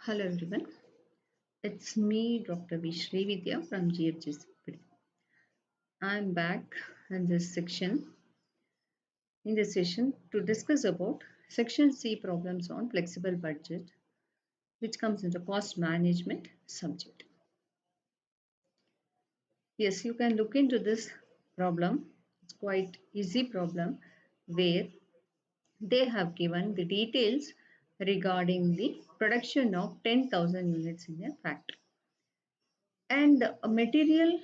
Hello everyone, it's me Dr.V.Srividhya from GFGC. I'm back in this section in this session to discuss about section C problems on flexible budget which comes into cost management subject. Yes, you can look into this problem. It's quite easy problem where they have given the details regarding the production of 10,000 units in a factory and a material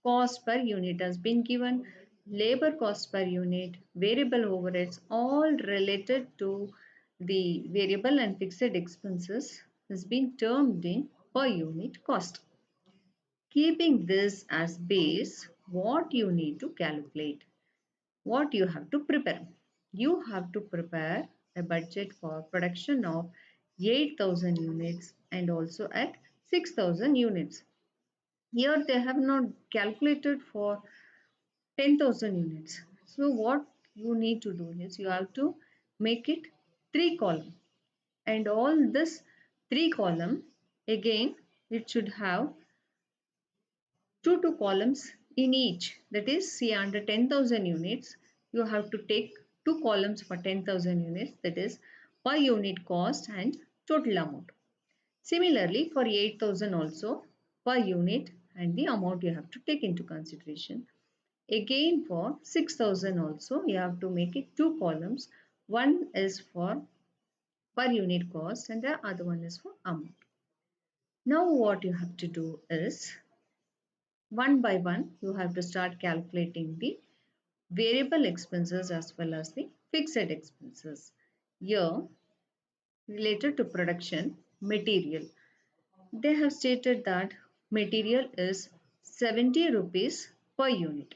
cost per unit has been given, labor cost per unit, variable overheads, all related to the variable and fixed expenses has been termed in per unit cost. Keeping this as base, what you need to calculate, what you have to prepare. You have to prepare a budget for production of 8,000 units and also at 6,000 units. Here they have not calculated for 10,000 units. So what you need to do is you have to make it 3 column and all this 3 column again it should have two columns in each. That is, see, under 10,000 units you have to take 2 columns for 10,000 units, that is per unit cost and total amount. Similarly for 8,000 also per unit and the amount you have to take into consideration. Again for 6,000 also you have to make it 2 columns. One is for per unit cost and the other one is for amount. Now what you have to do is one by one you have to start calculating the variable expenses as well as the fixed expenses. Here related to production material, they have stated that material is 70 rupees per unit.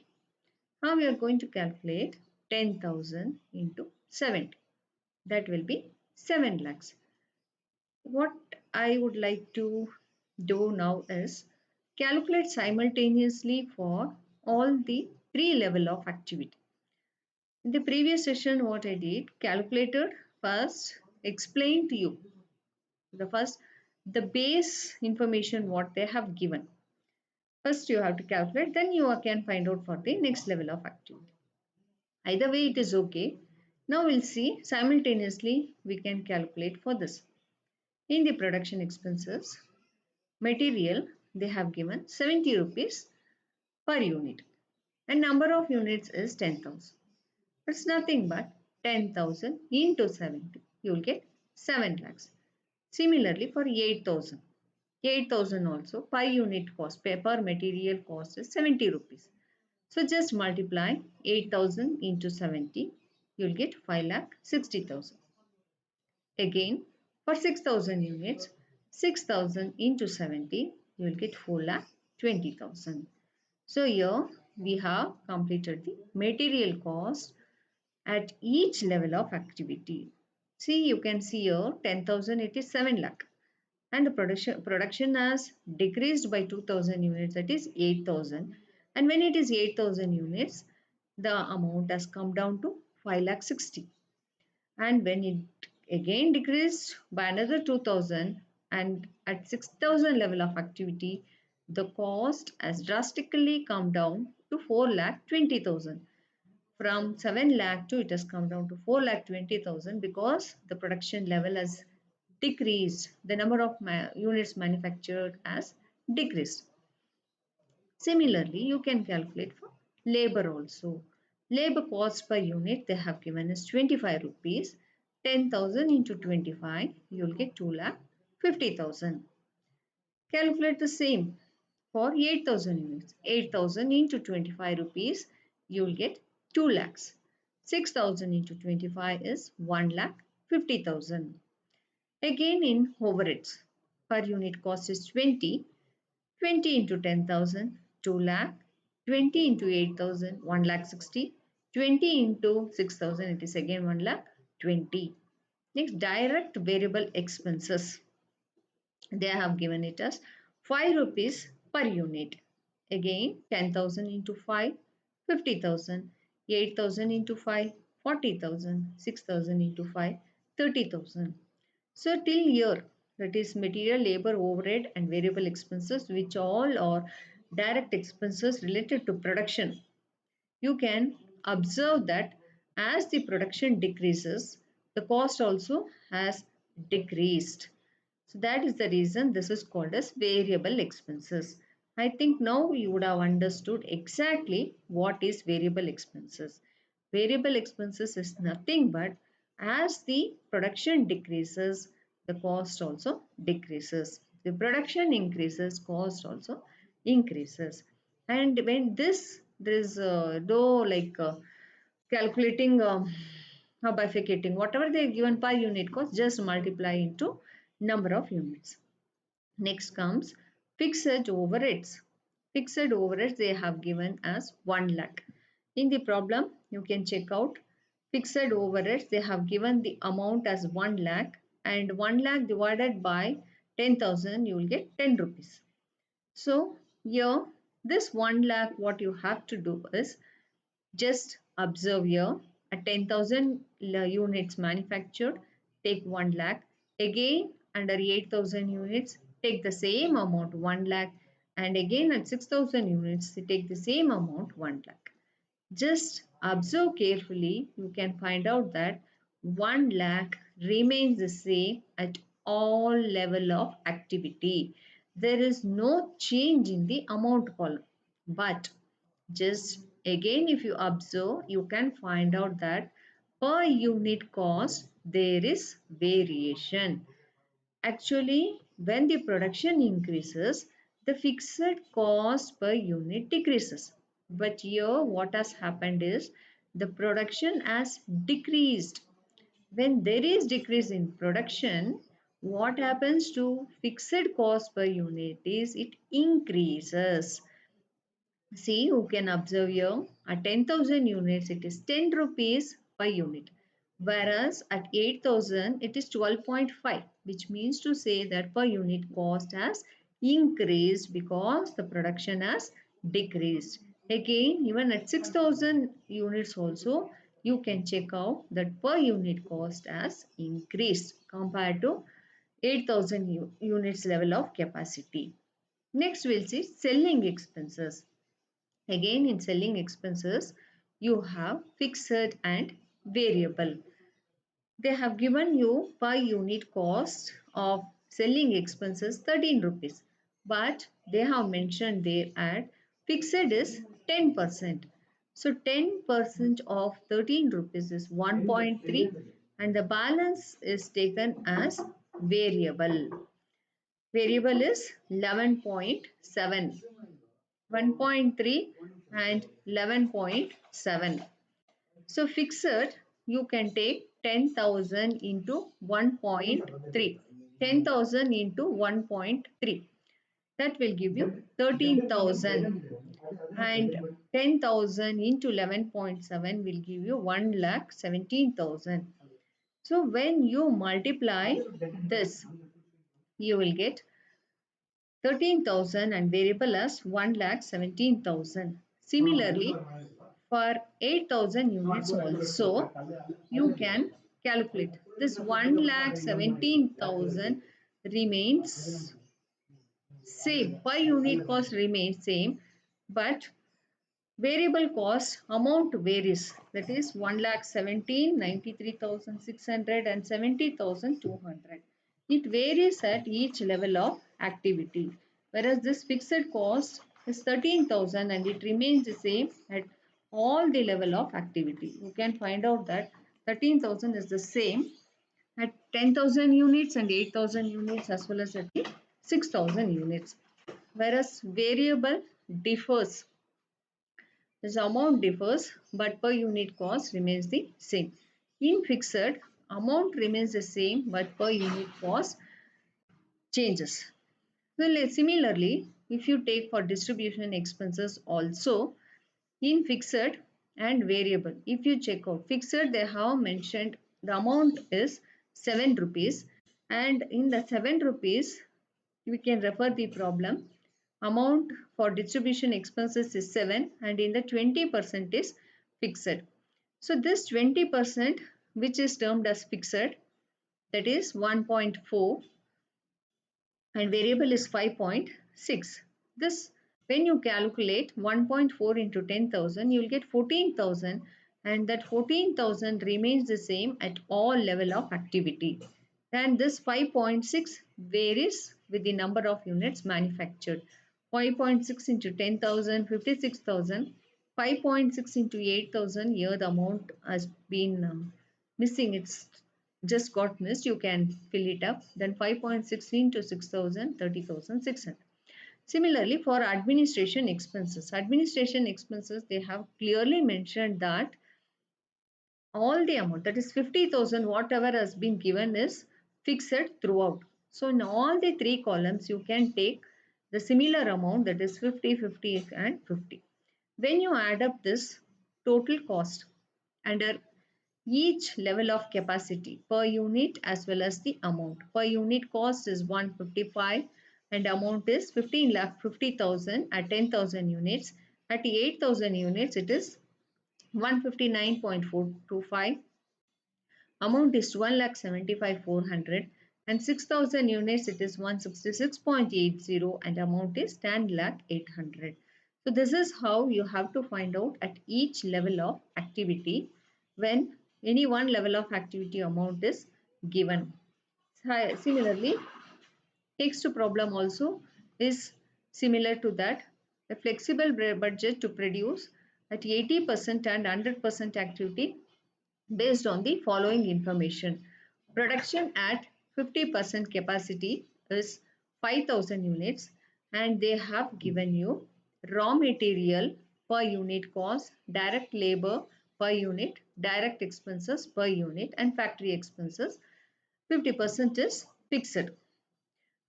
Now we are going to calculate 10,000 into 70. That will be 7 lakhs. What I would like to do now is calculate simultaneously for all the three level of activity. In the previous session what I did, calculated first, explain to you the base information what they have given. First you have to calculate, then you can find out for the next level of activity. Either way it is okay. Now we'll see simultaneously we can calculate for this. In the production expenses, material they have given 70 rupees per unit and number of units is 10,000. It's nothing but 10,000 into 70. You will get 7 lakhs. Similarly for 8,000. 8,000 also per unit cost, per material cost is 70 rupees. So just multiply 8,000 into 70, you will get 5,60,000. Again, for 6,000 units, 6,000 into 70, you will get 4,20,000. So here we have completed the material cost at each level of activity. See, you can see here 10,000 it is 7 lakh and the production has decreased by 2,000 units, that is 8,000, and when it is 8,000 units the amount has come down to 5,60,000, and when it again decreased by another 2,000 and at 6,000 level of activity the cost has drastically come down to 4,20,000. From 7 lakh to it has come down to 4,20,000 because the production level has decreased, the number of units manufactured has decreased. Similarly, you can calculate for labor also. Labor cost per unit they have given is 25 rupees. 10,000 into 25, you will get 2,50,000. Calculate the same for 8,000 units. 8,000 into 25 rupees, you will get 2 lakhs. 6,000 into 25 is 1,50,000. Again in overheads, per unit cost is 20. 20 into 10,000, 2 lakh. 20 into 8,000, 1,60,000. 20 into 6,000, it is again 1,20,000. Next, direct variable expenses. They have given it as 5 rupees per unit. Again, 10,000 into 5, 50,000. 8,000 into 5, 40,000. 6,000 into 5, 30,000. So till here that is material, labor, overhead and variable expenses, which all are direct expenses related to production. You can observe that as the production decreases, the cost also has decreased. So that is the reason this is called as variable expenses. I think now you would have understood exactly what is variable expenses. Variable expenses is nothing but as the production decreases, the cost also decreases. The production increases, cost also increases. And when there is though like calculating or bifurcating, whatever they are given per unit cost, just multiply into number of units. Next comes fixed overheads. Fixed overheads they have given as 1 lakh. In the problem, you can check out fixed overheads. They have given the amount as 1 lakh, and 1 lakh divided by 10,000, you will get 10 rupees. So here, this 1 lakh, what you have to do is just observe here at 10,000 units manufactured, take 1 lakh. Again, under 8,000 units, take the same amount 1 lakh. And again at 6,000 units, take the same amount 1 lakh. Just observe carefully, you can find out that 1 lakh remains the same at all level of activity. There is no change in the amount column. But just again, if you observe, you can find out that per unit cost, there is variation. Actually, when the production increases, the fixed cost per unit decreases. But here, what has happened is the production has decreased. When there is decrease in production, what happens to fixed cost per unit is it increases. See, you can observe here at 10,000 units it is 10 rupees per unit, whereas at 8,000 it is 12.5, which means to say that per unit cost has increased because the production has decreased. Again, even at 6,000 units also you can check out that per unit cost has increased compared to 8,000 units level of capacity. Next we'll see selling expenses. Again, in selling expenses, you have fixed and variable. They have given you per unit cost of selling expenses 13 rupees. But they have mentioned there at fixed is 10%. So 10% of 13 rupees is 1.3 and the balance is taken as variable. Variable is 11.7. 1.3 and 11.7. So fixed, you can take 10,000 into 1.3. 10,000 into 1.3. That will give you 13,000. And 10,000 into 11.7 will give you 1,17,000. So when you multiply this, you will get 13,000 and variable as 1,17,000. Similarly, for 8,000 units also, you can calculate. This 1,17,000 remains same. Per unit cost remains same, but variable cost amount varies. That is 1,17,000, 93,600 and 70,200. It varies at each level of activity. Whereas this fixed cost is 13,000 and it remains the same at all the level of activity. You can find out that 13,000 is the same at 10,000 units and 8,000 units as well as at 6,000 units. Whereas variable differs, this amount differs, but per unit cost remains the same. In fixed, amount remains the same, but per unit cost changes. So similarly, if you take for distribution expenses also, in fixed and variable, if you check out fixed, they have mentioned the amount is 7 rupees, and in the 7 rupees, we can refer the problem. Amount for distribution expenses is 7 and in the 20% is fixed. So this 20% which is termed as fixed, that is 1.4, and variable is 5.6. This, when you calculate 1.4 into 10,000, you will get 14,000, and that 14,000 remains the same at all level of activity. And this 5.6 varies with the number of units manufactured. 5.6 into 10,000, 56,000. 5.6 into 8,000, here the amount has been missing. It's just got missed. You can fill it up. Then 5.6 into 6,000, 30,600. Similarly, for administration expenses, they have clearly mentioned that all the amount, that is 50,000, whatever has been given is fixed throughout. So in all the three columns, you can take the similar amount, that is 50, 50 and 50. When you add up this total cost under each level of capacity per unit as well as the amount. Per unit cost is 155 and amount is 15 lakh 50,000 at 10,000 units. At 8,000 units, it is 159.425. Amount is 1,75,400, and 6,000 units, it is 166.80, and amount is 10,800. So this is how you have to find out at each level of activity when any one level of activity amount is given. Similarly, text problem also is similar to that. A flexible budget to produce at 80% and 100% activity based on the following information. Production at 50% capacity is 5,000 units, and they have given you raw material per unit cost, direct labor per unit, direct expenses per unit, and factory expenses. 50% is fixed.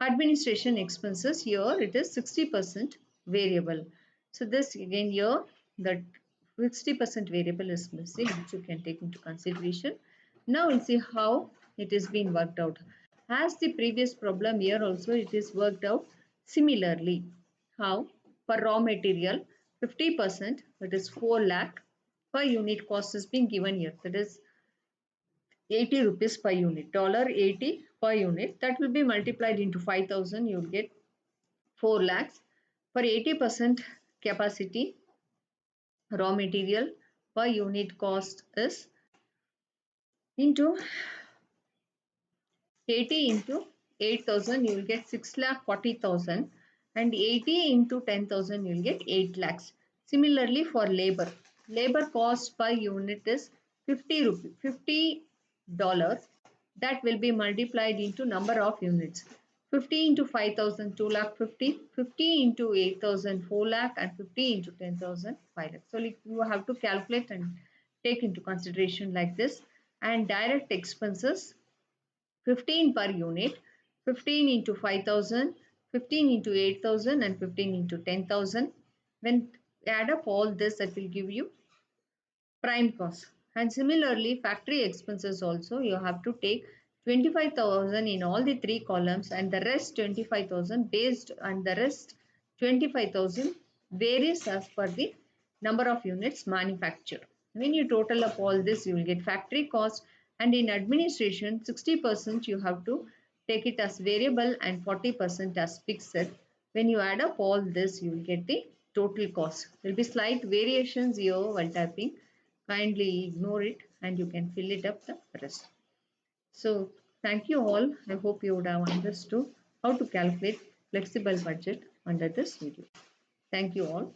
Administration expenses, here it is 60% variable. So this again, here that 60% variable is missing, which you can take into consideration. Now we'll see how it is being worked out. As the previous problem, here also it is worked out similarly. How? For raw material 50%, that is 4 lakh per unit cost is being given here, that is 80 rupees per unit, $80 per unit. That will be multiplied into 5,000, you will get 4 lakhs. For 80% capacity, raw material per unit cost is into 80 into 8,000, you will get 6,40,000, and 80 into 10,000, you will get 8 lakhs. Similarly, for labor cost per unit is 50 rupees, $50. That will be multiplied into number of units. 50 into 5,000, 2 lakh 50, 50 into 8,000, 4 lakh, and 50 into 10,000, 5 lakh. So you have to calculate and take into consideration like this. And direct expenses 15 per unit, 15 into 5,000, 15 into 8,000, and 15 into 10,000. When add up all this, that will give you prime cost. And similarly, factory expenses also, you have to take 25,000 in all the three columns, and the rest 25,000 based, and the rest 25,000 varies as per the number of units manufactured. When you total up all this, you will get factory cost, and in administration 60% you have to take it as variable and 40% as fixed. When you add up all this, you will get the total cost. There will be slight variations here while typing. Kindly ignore it and you can fill it up the rest. So thank you all. I hope you would have understood how to calculate flexible budget under this video. Thank you all.